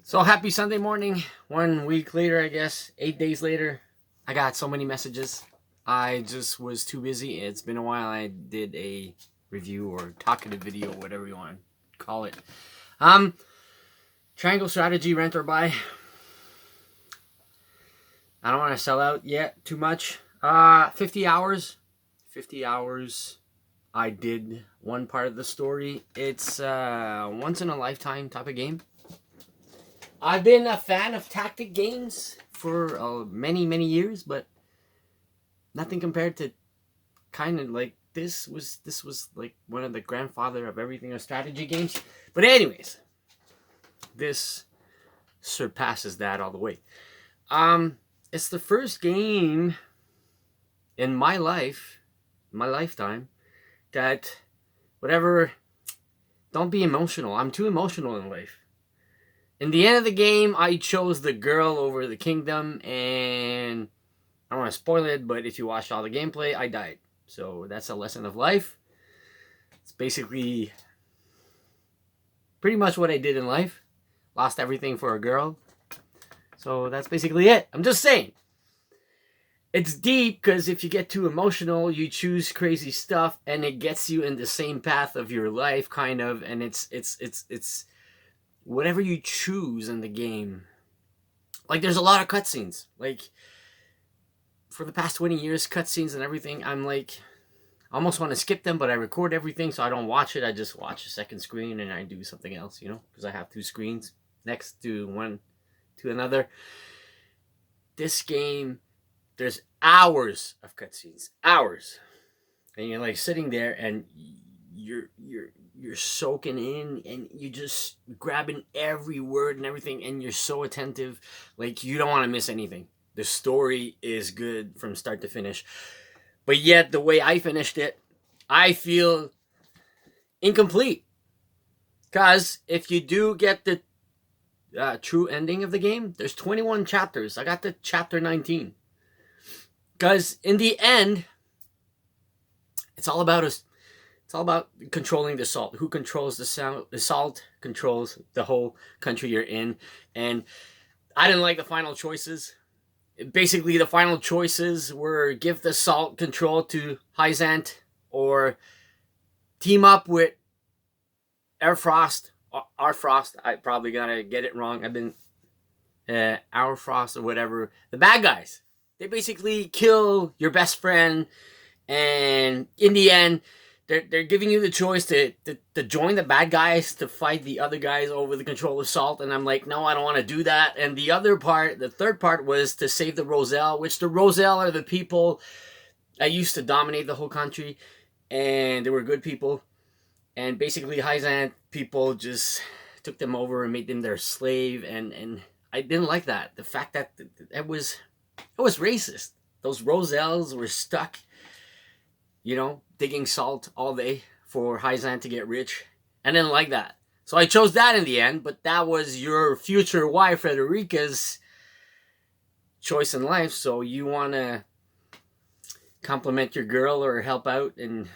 So happy Sunday morning. 1 week later, I guess, 8 days later, I got so many messages. I just was too busy. It's been a while. I did a review or talkative video, whatever you want to call it. Triangle strategy, rent or buy. I don't want to sell out yet too much. 50 hours. 50 hours. I did one part of the story. It's once in a lifetime type of game. I've been a fan of tactic games for many years, but nothing compared to kind of like this was like one of the grandfather of everything of strategy games. But anyways, this surpasses that all the way. It's the first game in my lifetime, that whatever, don't be emotional. I'm too emotional in life. In the end of the game, I chose the girl over the kingdom, and I don't want to spoil it, but if you watched all the gameplay, I died. So that's a lesson of life. It's basically pretty much what I did in life. Lost everything for a girl. So that's basically it. I'm just saying. It's deep because if you get too emotional, you choose crazy stuff, and it gets you in the same path of your life, kind of, and it's whatever you choose in the game. Like, there's a lot of cutscenes. Like, for the past 20 years, cutscenes and everything, I'm like, I almost want to skip them, but I record everything, so I don't watch it. I just watch the second screen, and I do something else, because I have two screens next to one to another. This game, there's hours of cutscenes. Hours. And you're, like, sitting there, and you're soaking in, and you're just grabbing every word and everything, and you're so attentive. Like, you don't want to miss anything. The story is good from start to finish. But yet, the way I finished it, I feel incomplete. Because if you do get the true ending of the game, there's 21 chapters. I got to chapter 19. Because in the end, it's all about us. It's all about controlling the salt. Who controls the salt controls the whole country you're in. And I didn't like the final choices. Basically, the final choices were give the salt control to Hyzant, or team up with Airfrost. Arfrost. I probably gotta get it wrong. I've been Hourfrost or whatever. The bad guys. They basically kill your best friend, and in the end, they're giving you the choice to join the bad guys to fight the other guys over the control of salt. And I'm like, no, I don't want to do that. And the third part was to save the Roselle, which the Roselle are the people that used to dominate the whole country, and they were good people. And basically, Hyzant people just took them over and made them their slave, and I didn't like that. The fact that it was racist. Those Roselles were stuck, digging salt all day for Hyzant to get rich. I didn't like that. So I chose that in the end, but that was your future wife, Frederica's choice in life. So you want to compliment your girl or help out, and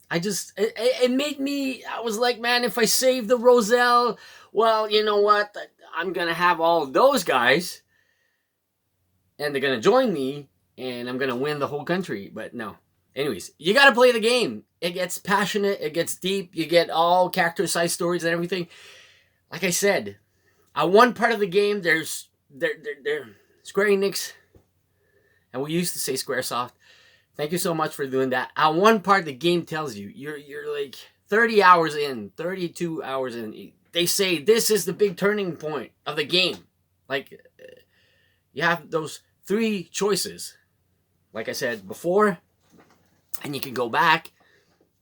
it made me, I was like, man, if I save the Roselle, well, you know what? I'm going to have all those guys, and they're going to join me, and I'm going to win the whole country. But no. Anyways, you got to play the game. It gets passionate. It gets deep. You get all character side stories and everything. Like I said, at one part of the game, there's Square Enix, and we used to say Squaresoft. Thank you so much for doing that. At one part, the game tells you, you're like 30 hours in, 32 hours in. They say this is the big turning point of the game. Like, you have those 3 choices. Like I said before, and you can go back.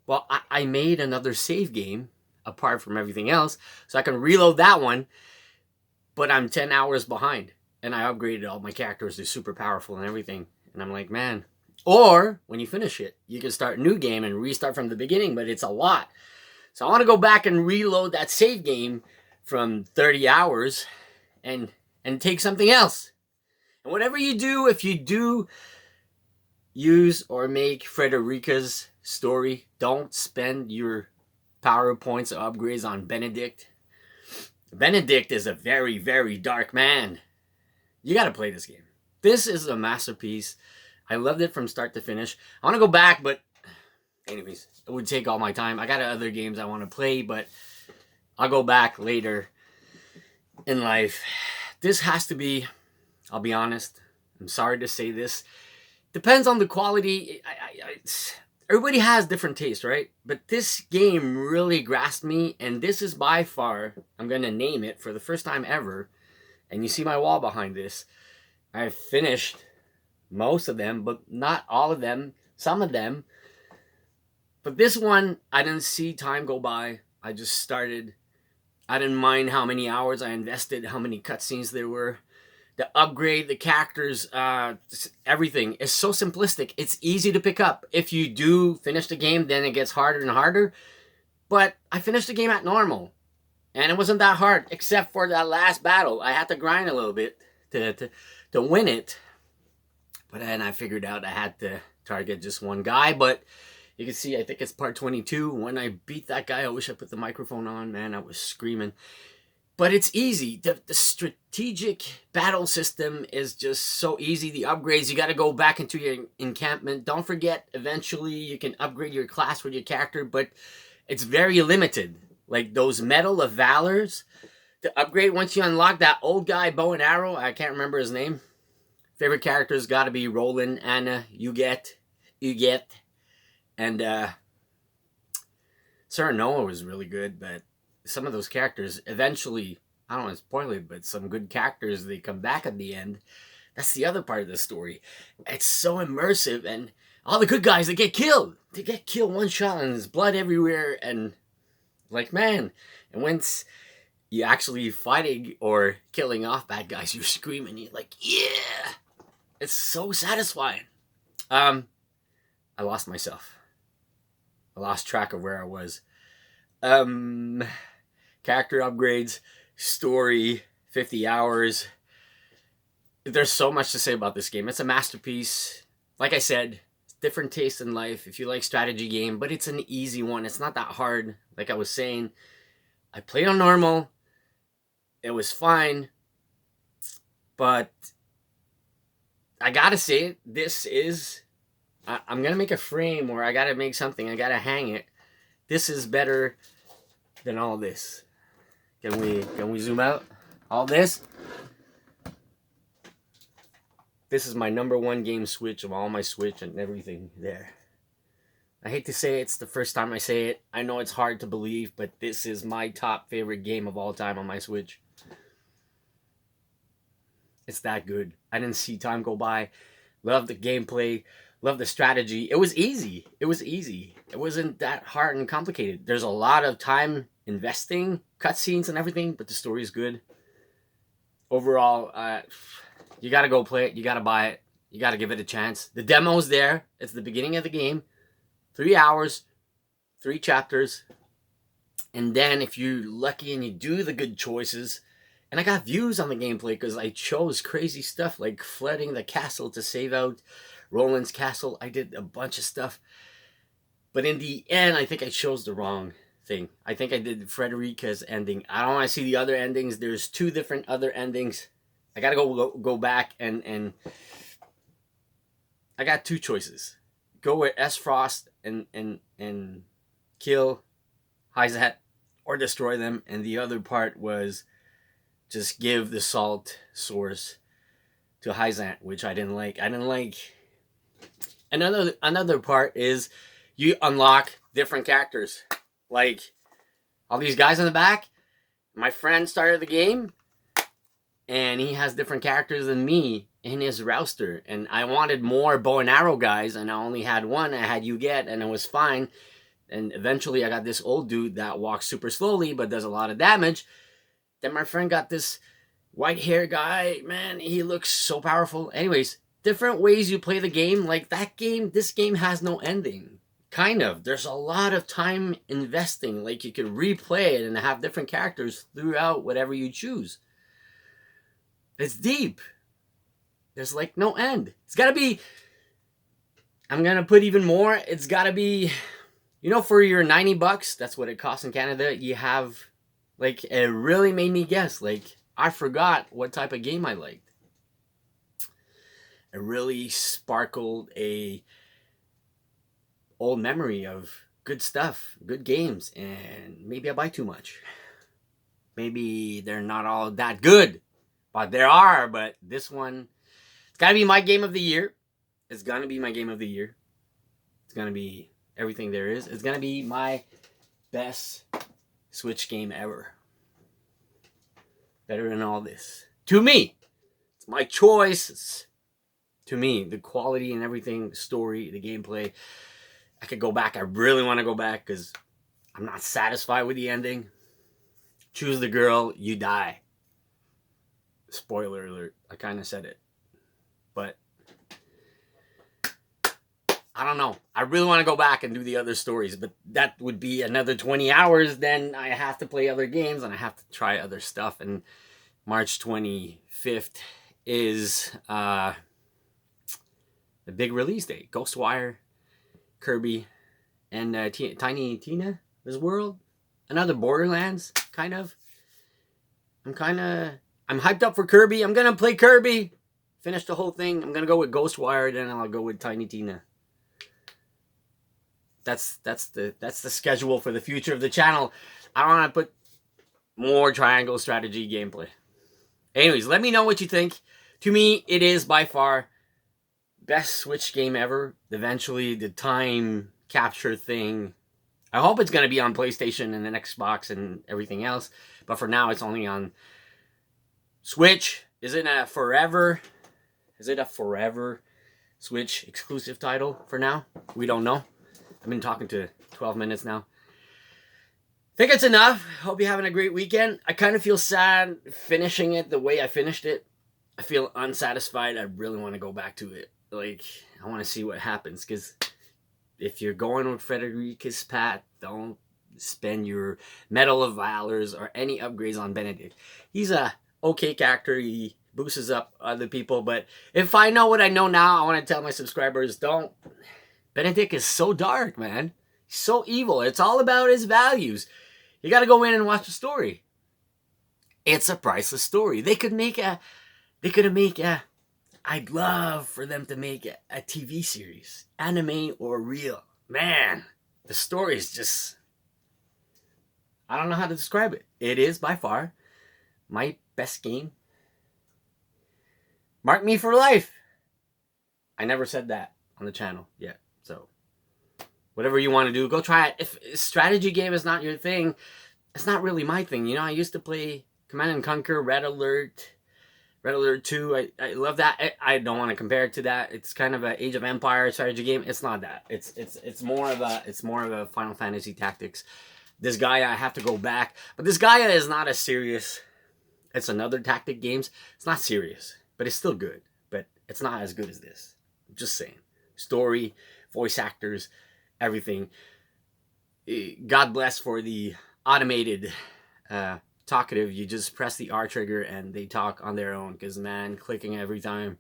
Well, I made another save game apart from everything else, so I can reload that one, but I'm 10 hours behind, and I upgraded all my characters. They're super powerful and everything, and I'm like, man. Or, when you finish it, you can start a new game and restart from the beginning, but it's a lot. So I want to go back and reload that save game from 30 hours and take something else. And whatever you do, if you do use or make Frederica's story, don't spend your power points or upgrades on Benedict. Benedict is a very, very dark man. You gotta play this game. This is a masterpiece. I loved it from start to finish. I want to go back, but anyways, it would take all my time. I got other games I want to play, but I'll go back later in life. This has to be, I'll be honest, I'm sorry to say this, depends on the quality. Everybody has different taste, right? But this game really grasped me, and this is by far, I'm going to name it for the first time ever, and you see my wall behind this. I finished most of them, but not all of them, some of them. But this one, I didn't see time go by. I just started. I didn't mind how many hours I invested, how many cutscenes there were. The upgrade, the characters, everything is so simplistic. It's easy to pick up. If you do finish the game, then it gets harder and harder. But I finished the game at normal. And it wasn't that hard, except for that last battle. I had to grind a little bit to win it. But then I figured out I had to target just one guy. But you can see, I think it's part 22. When I beat that guy, I wish I put the microphone on. Man, I was screaming. But it's easy. The strategic battle system is just so easy. The upgrades, you got to go back into your encampment. Don't forget, eventually you can upgrade your class with your character, but it's very limited. Like those Medal of Valors, to upgrade once you unlock that old guy, bow and arrow, I can't remember his name. Favorite characters got to be Roland, Anna, Uget, and Sir Noah was really good, but some of those characters eventually, I don't want to spoil it, but some good characters, they come back at the end. That's the other part of the story. It's so immersive, and all the good guys, they get killed. They get killed one shot, and there's blood everywhere, and like, man. And once you actually fighting or killing off bad guys, you're screaming, you're like, yeah! It's so satisfying. I lost myself. I lost track of where I was. Character upgrades, story, 50 hours. There's so much to say about this game. It's a masterpiece. Like I said, different taste in life. If you like strategy game, but it's an easy one. It's not that hard. Like I was saying, I played on normal. It was fine. But I gotta say, this is... I'm gonna make a frame, or I gotta make something. I gotta hang it. This is better than all this. Can we zoom out? All this. This is my number one game Switch of all my Switch and everything there. I hate to say it, it's the first time I say it. I know it's hard to believe, but this is my top favorite game of all time on my Switch. It's that good. I didn't see time go by. Love the gameplay. Love the strategy. It was easy. It wasn't that hard and complicated. There's a lot of time investing, cutscenes and everything, but the story is good. Overall, you gotta go play it. You gotta buy it. You gotta give it a chance. The demo's there. It's the beginning of the game. 3 hours, 3 chapters. And then if you're lucky and you do the good choices, and I got views on the gameplay because I chose crazy stuff like flooding the castle to save out Roland's castle. I did a bunch of stuff. But in the end, I think I chose the wrong thing. I think I did Frederica's ending. I don't want to see the other endings. There's 2 different other endings. I got to go back and I got 2 choices. Go with S. Frost and kill Hyzat or destroy them. And the other part was just give the salt source to Hyzat, which I didn't like. Another part is you unlock different characters. Like all these guys in the back. My friend started the game and he has different characters than me in his roster. And I wanted more bow and arrow guys, and I only had one. I had Uget, and it was fine. And eventually I got this old dude that walks super slowly but does a lot of damage. Then my friend got this white hair guy. Man, he looks so powerful. Anyways, different ways you play the game. Like that game, this game has no ending. Kind of. There's a lot of time investing. Like you can replay it and have different characters throughout whatever you choose. It's deep. There's like no end. It's gotta be... I'm gonna put even more. It's gotta be... You know, for your $90, that's what it costs in Canada, you have Like, it really made me guess. Like, I forgot what type of game I liked. It really sparkled a old memory of good stuff, good games, and maybe I buy too much. Maybe they're not all that good, but there are. But this one, it's gotta be my game of the year. It's gonna be my game of the year. It's gonna be everything there is. It's gonna be my best Switch game ever. Better than all this. To me, it's my choice. To me, the quality and everything, the story, the gameplay. I could go back. I really want to go back because I'm not satisfied with the ending. Choose the girl, you die. Spoiler alert. I kind of said it. But I don't know. I really want to go back and do the other stories, but that would be another 20 hours. Then I have to play other games and I have to try other stuff. And March 25th is the big release date. Ghostwire, Kirby, and Tiny Tina's World. Another Borderlands, kind of. I'm hyped up for Kirby. I'm going to play Kirby. Finish the whole thing. I'm going to go with Ghostwire, then I'll go with Tiny Tina. That's the schedule for the future of the channel. I want to put more triangle strategy gameplay. Anyways, let me know what you think. To me, it is by far best Switch game ever. Eventually, the time capture thing. I hope it's going to be on PlayStation and the Xbox and everything else. But for now, it's only on Switch. Is it a forever Switch exclusive title for now? We don't know. I've been talking to 12 minutes now. Think it's enough. Hope you're having a great weekend. I kind of feel sad finishing it the way I finished it. I feel unsatisfied. I really want to go back to it. Like, I want to see what happens. Because if you're going with Frederica's path, don't spend your Medal of Valors or any upgrades on Benedict. He's a okay character. He boosts up other people. But if I know what I know now, I want to tell my subscribers, don't. Benedict is so dark, man. He's so evil. It's all about his values. You got to go in and watch the story. It's a priceless story. I'd love for them to make a TV series, anime or real. Man, the story is just, I don't know how to describe it. It is by far my best game. Mark me for life. I never said that on the channel yet. So, whatever you want to do, go try it. If a strategy game is not your thing, it's not really my thing. You know, I used to play Command & Conquer, Red Alert 2. I love that. I don't want to compare it to that. It's kind of an Age of Empire strategy game. It's not that. It's more of a Final Fantasy Tactics. This Gaia, I have to go back. But this Gaia is not as serious. It's another tactic games. It's not serious, but it's still good. But it's not as good as this. I'm just saying. Story, voice actors, everything. God bless for the automated talkative. You just press the R trigger and they talk on their own. Because, man, clicking every time,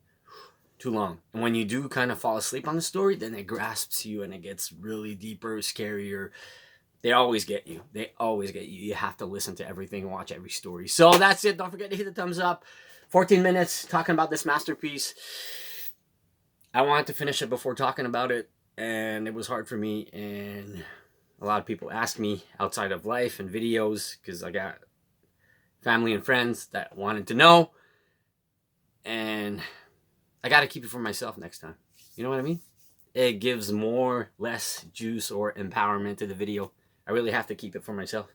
too long. And when you do kind of fall asleep on the story, then it grasps you and it gets really deeper, scarier. They always get you. You have to listen to everything and watch every story. So that's it. Don't forget to hit the thumbs up. 14 minutes talking about this masterpiece. I wanted to finish it before talking about it. And it was hard for me, and a lot of people ask me outside of life and videos, because I got family and friends that wanted to know, and I got to keep it for myself next time. You know what I mean? It gives less juice or empowerment to the video. I really have to keep it for myself,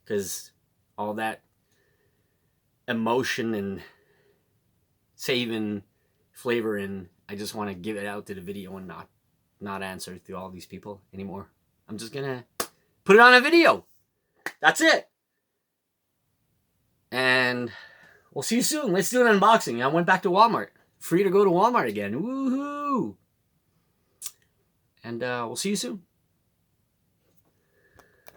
because all that emotion and saving flavor in, I just want to give it out to the video and not answer to all these people anymore. I'm just gonna put it on a video. That's it. And we'll see you soon. Let's do an unboxing. I went back to Walmart. Free to go to Walmart again. Woohoo! And we'll see you soon.